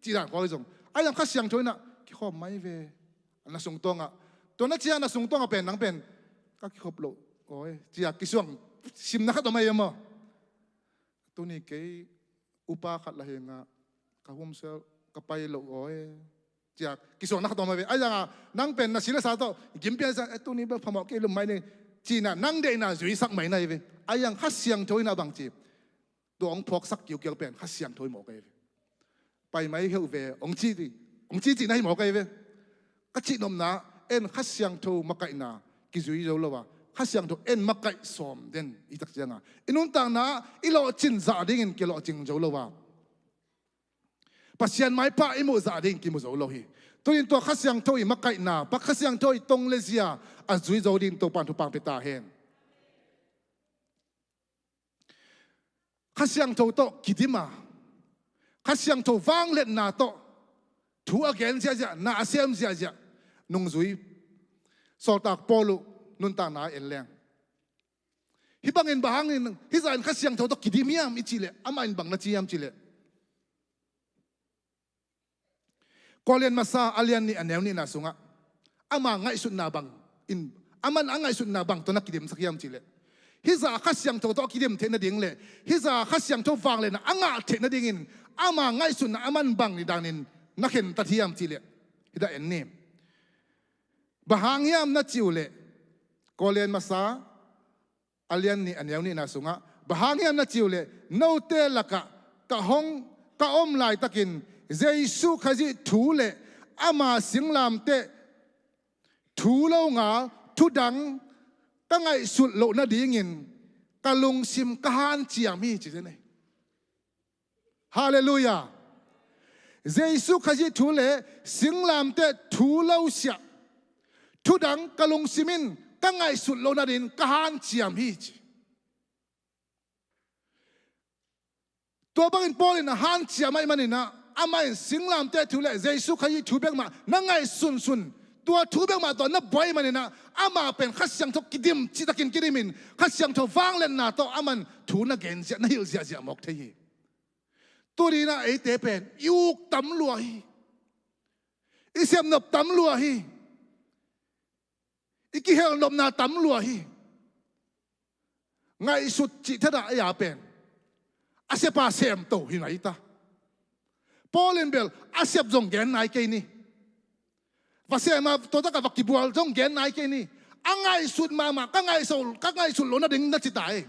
chỉ là có dùng ai làm khát xiang thổ nè cái hôm mấy về là sung tông à tôi nói chia là sung tông à bền nắng bền các cái hộp lộ ôi chỉ là cái xuồng sim nát tao mấy mà tu ni cái upa khat la henga ka hum sel ka pai lo oi ja kisong nak to ma ve aya nang pen na sila sa to gim pia sa tu ni ba phamo ke lum mai ne chi na nang de na zui sak mai nai ve ayang kha siang thoi na bang chi dong phok sak kiu kiu pen kha siang thoi mo ke ve pai mai heu ve ong chi nai mo ke ve ka chi nom na en kha siang tho ma kai na ki zui zo lo wa kha siang tho en ma kai som den i tak changa inun tang na i lo chin za ding in ke lo ching zo lo wa pasian mai pa i mo za ding ki mo zo lo hi to in to kha siang tho i ma kai na pa kha siang tho i tong le zia a zui zo ding to pan thu pang pe ta hen kha siang tho to kidima kha siang tho wang let na to thu again zia na asem zia nung zui so tak polu nun ta na en leng hi bangin bahangin hi zain kha siang tho to kidimiam i chile ama in bang na chiam chile kolen masa alian ni anew ni na sunga ama ngai sun na bang in aman angai sun na bang to na kidim sakiam chile hi za kha siang tho to kidim the na ding le hi za kha siang tho wang le na anga the na ding in ama ngai sun na aman bang ni danin na khen ta thiam chile hi da en nem bahang hiam na chiule kolen masa alian ni anew ni na sunga bahang hiam na chiule no te laka ka hong ka om lai takin Jesu khaji thu le ama singlam te thu lo nga thu dang ka ngai sut lo na ding in ka lung sim ka han chiam mi chi ne hallelujah Jesu khaji thu le singlam te thu lo sia thu dang ka lung simin ka ngai sut lo na din ka han chiam hi chi to bangin polin han chiam mai manina amai singlam te thu le Jesu khaji thu bek ma na ngai sun tua thu bek ma to na boy manina ama pen khasyang thok kidim chi takin kirimin khasyang tho wang len na to aman thu na gen sia na hil sia mok thei turi na ei te pen yuk tam lua hi isem nop tam lua hi iki hel nop na tam lua hi ngai sut chi thada ya pen asepa sem to hi nai ta Paulin bel asep jong gen nai ke ni vasema to ta ka vakibual jong gen nai ke ni angai sut mama ka ngai sul lo na ding na chitai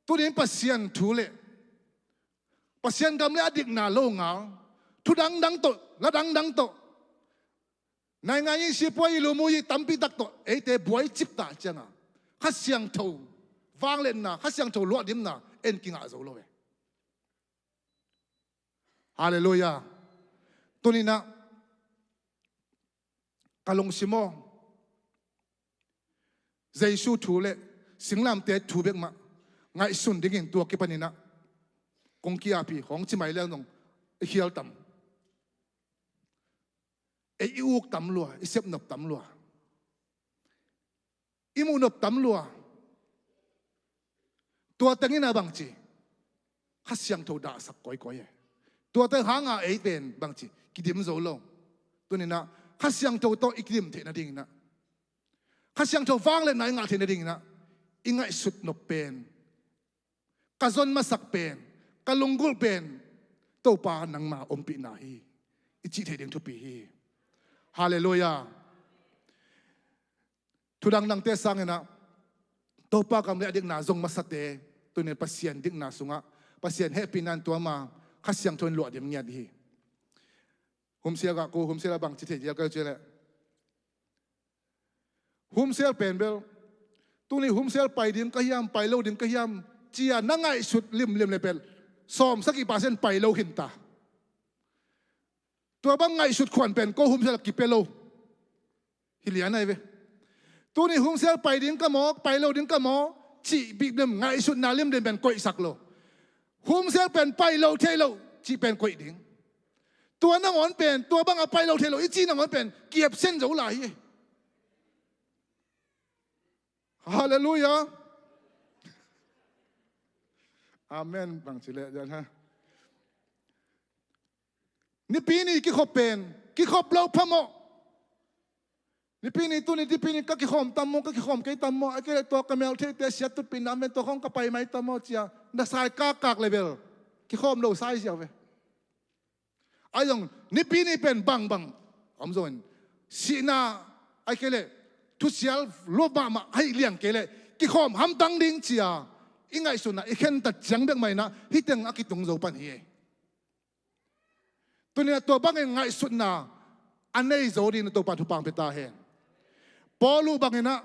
tu din pasien thule pasien gam le adik na lo nga thu dang to la dang to nai ngai si poi lu mu yi tampi tak to e te boy chip ta changa khasyang tho wang len na khasyang tho lo dim na en kinga zo lo hallelujah tunina kalong simo Giêsu thu le singlam te thu bek ma ngai sun dingin tua ki panina kong ki api hong chi mai le nong hial tam e iuk tam lua isep nop tam lua imu nop tam lua tua tengina bang chi khasyang tho da sak koi koi tua te hanga e ten bang chi kidim zo lo tunina khasyang tho to ikim the na ding na khasyang tho wang le nai nga the na ding na ingai sut nop pen kazon masak pen kalungul pen to pa nang ma ompi na hi ichi the ding thu pi hi hallelujah thudang nang te sang na to pa kam le dik na zong masate tunin pasien dik na sunga pasien happy nan to ma khasyang thon lo dim nya hi hum sia ga ko hum sia bang chi the ya ka chele hum sia pen bel tuni hum sia pai dim ka hiam pai lo dim ka hiam chia nangai sut lim le pel som saki pasen pai lo hin ta tua bang ngai sut khwan pen ko hum sia ki pelo hiliana ve tuni hum sia pai dim ka mo pai lo dim ka mo chi bi dem ngai sut na lim dem ben koi sak lo hum sia pen pai lo the lo chi pen koi ding tua nang on pen tua bang a pai lo the lo i chi nang on pen kiep sen zo lai hallelujah amen bang chile jan ha ni pini ki khop pen ki khop lo phamo ni pini tu ni pini ka ki khom tammo ka ki khom kai tammo a ke to kamel the te sia tu pin amen to khong ka pai mai tammo chia na sai ka kak level ki khom lo sai sia ve ayong ni pini pen bang bang amzon sina ai kele tu sial lo ba ma ai liang kele ki khom ham tang ding chia ingai suna ikhen ta chang bek mai na hiteng akitung zo pan hi tunia to bang ngai suna anei zo din to pa thu pang peta he polu bangena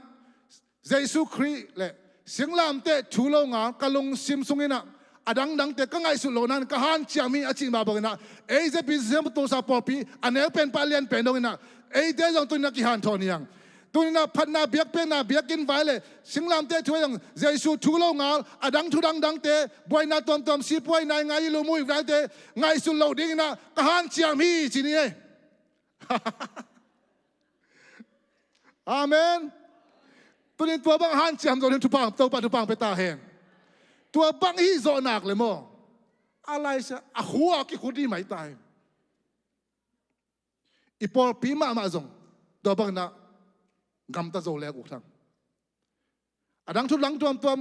Jesu Christ le singlam te thulo nga kalung sim sungina adang dang te ka ngai su lo nan ka han chiami achi ma bangena ei je bi sem to sa popi anel pen palian pen dongina ei de jong tunia ki han thoniang tunina phatna biak pe na biakin vale singlam te thuang Jesu thulo nga adang thudang dang te boina tom tom si poi nai ngai lu mui vai te ngai su lo ding na ka han chiam hi chini e amen tunin tua bang han chiam zo nin thu pang to pa thu pang pe ta hen tua bang hi zo nak le mo alai sa a huwa ki khudi mai tai ipol pi ma ma zong to bang na gam ta zo le ku thang adang thu lang tuam tuam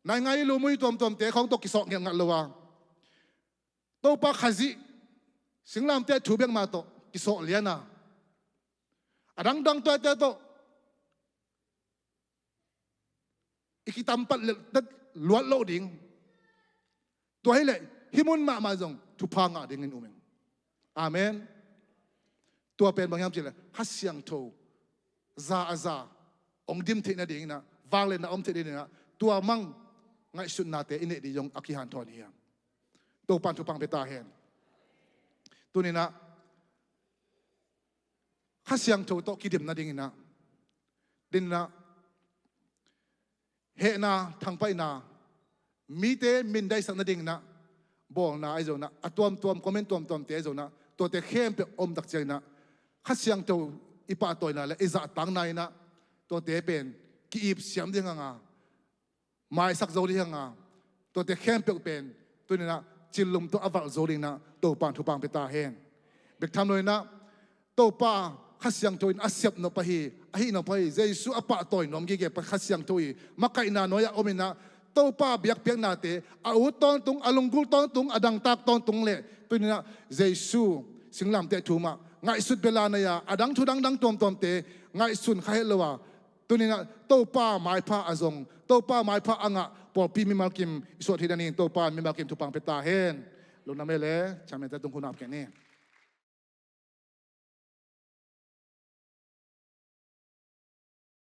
nai ngai lu mui tuam tuam te khong to ki sok ngel ngal lo wa to pa khazi singlam te thu bek ma to ki sok liana adang dang to te to ikitam pat dat luat lo ding to hai le himun ma ma zong thu pa nga ding in umeng amen tua pen bang yam chile hasyang tho za aza ong dim the na ding na wang le na om the ding na tua mang ngai sun na te ine di yong akihan thon hi to pan thu pang beta hen tunina hasyang tho to kidim na ding na din na he na thang pai na mi te min dai sang na ding na bol na ai zo na atuam tuam comment tuam tuam te zo na to te khem pe om dak chai na hasyang tho ipa toy na le iza tang nai na to te pen ki ip siam ding nga mai sak zo ri nga to te khem pe pen tu ni na chilum to aval zo ri na to pan thu pang pe ta hen bek tham loi na to pa khasyang toin asyap no pa hi ahi no pa hi Jesu apa toy nom gi ge pa khasyang toi makai na noya omina to pa biak piak na te a u ton tung alungul ton tung adang tak ton tung le tu ni na Jesu singlam te thuma ngai sut bela na ya adang thudang dang tom tom te ngai sun khai lowa tunina to pa mai pha azong to pa mai pha anga por pi mi malkim isot hidani to pa mi malkim tu pang peta hen lo na mele chame ta tung kunap ke ne